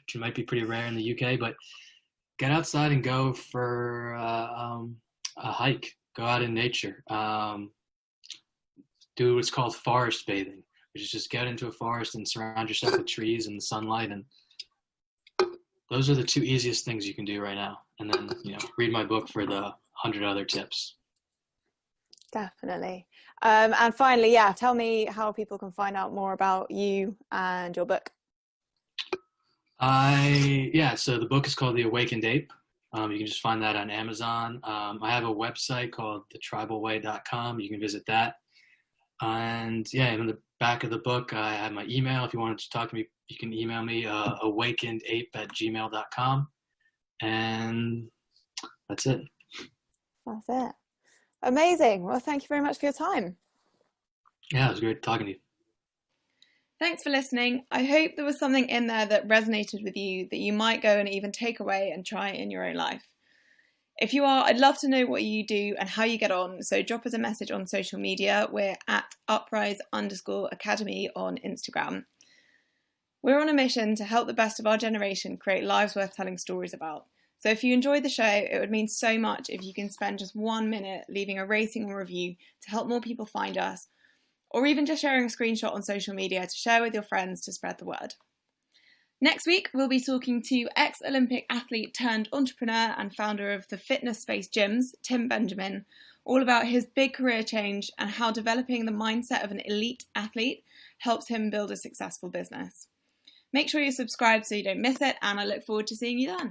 which might be pretty rare in the UK, but get outside and go for a hike. Go out in nature. Do what's called forest bathing, which is just get into a forest and surround yourself with trees and sunlight. And those are the 2 easiest things you can do right now. And then, read my book for the 100 other tips. Definitely. And finally, tell me how people can find out more about you and your book. So the book is called The Awakened Ape. You can just find that on Amazon. I have a website called thetribalway.com. You can visit that. And yeah, in the back of the book, I have my email. If you want to talk to me, you can email me, awakenedape@gmail.com. And that's it. That's it. Amazing. Well, thank you very much for your time. Yeah, it was great talking to you. Thanks for listening. I hope there was something in there that resonated with you that you might go and even take away and try in your own life. If you are, I'd love to know what you do and how you get on. So drop us a message on social media. We're at Uprise_Academy on Instagram. We're on a mission to help the best of our generation create lives worth telling stories about. So if you enjoyed the show, it would mean so much if you can spend just 1 minute leaving a rating or review to help more people find us, or even just sharing a screenshot on social media to share with your friends to spread the word. Next week, we'll be talking to ex-Olympic athlete turned entrepreneur and founder of the fitness space gyms, Tim Benjamin, all about his big career change and how developing the mindset of an elite athlete helps him build a successful business. Make sure you're subscribed so you don't miss it, and I look forward to seeing you then.